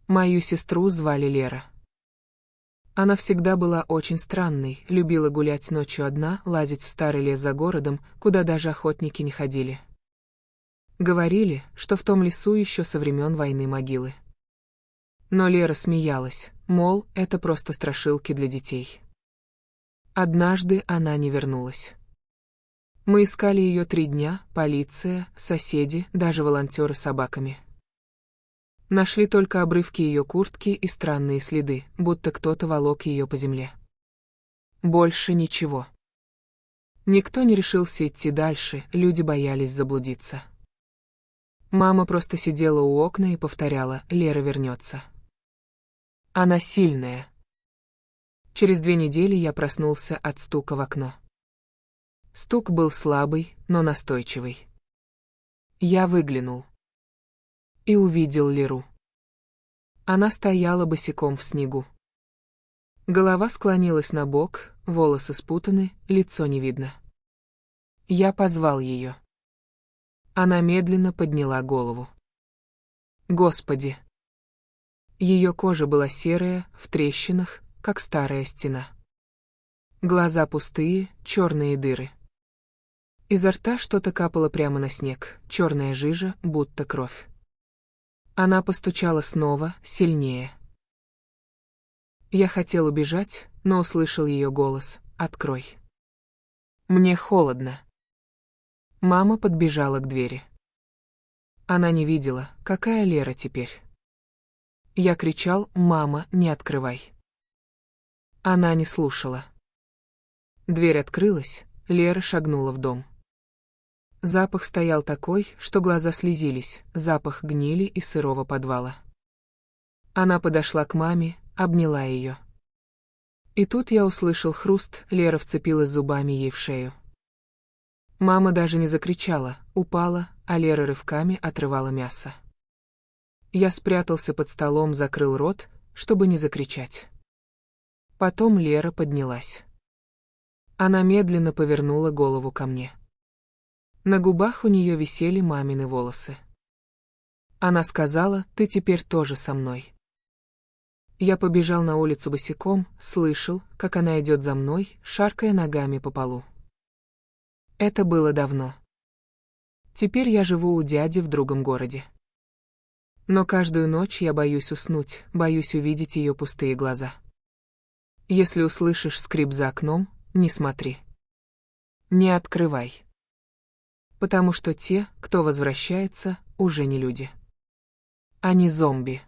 Мою сестру звали Лера. Она всегда была очень странной, любила гулять ночью одна, лазить в старый лес за городом, куда даже охотники не ходили. Говорили, что в том лесу еще со времен войны могилы. Но Лера смеялась, мол, это просто страшилки для детей. Однажды она не вернулась. Мы искали ее 3 дня, полиция, соседи, даже волонтеры с собаками. Нашли только обрывки ее куртки и странные следы, будто кто-то волок ее по земле. Больше ничего. Никто не решился идти дальше, люди боялись заблудиться. Мама просто сидела у окна и повторяла: «Лера вернется. Она сильная». Через 2 недели я проснулся от стука в окно. Стук был слабый, но настойчивый. Я выглянул и увидел Леру. Она стояла босиком в снегу. Голова склонилась на бок, волосы спутаны, лицо не видно. Я позвал ее. Она медленно подняла голову. Господи! Ее кожа была серая, в трещинах, как старая стена. Глаза пустые, черные дыры. Изо рта что-то капало прямо на снег, черная жижа, будто кровь. Она постучала снова, сильнее. Я хотел убежать, но услышал ее голос: «Открой. Мне холодно». Мама подбежала к двери. Она не видела, какая Лера теперь. Я кричал: «Мама, не открывай». Она не слушала. Дверь открылась, Лера шагнула в дом. Запах стоял такой, что глаза слезились, запах гнили и сырого подвала. Она подошла к маме, обняла ее. И тут я услышал хруст, Лера вцепилась зубами ей в шею. Мама даже не закричала, упала, а Лера рывками отрывала мясо. Я спрятался под столом, закрыл рот, чтобы не закричать. Потом Лера поднялась. Она медленно повернула голову ко мне. На губах у нее висели мамины волосы. Она сказала: «Ты теперь тоже со мной». Я побежал на улицу босиком, слышал, как она идет за мной, шаркая ногами по полу. Это было давно. Теперь я живу у дяди в другом городе. Но каждую ночь я боюсь уснуть, боюсь увидеть ее пустые глаза. Если услышишь скрип за окном, не смотри. Не открывай. Потому что те, кто возвращается, уже не люди. Они зомби.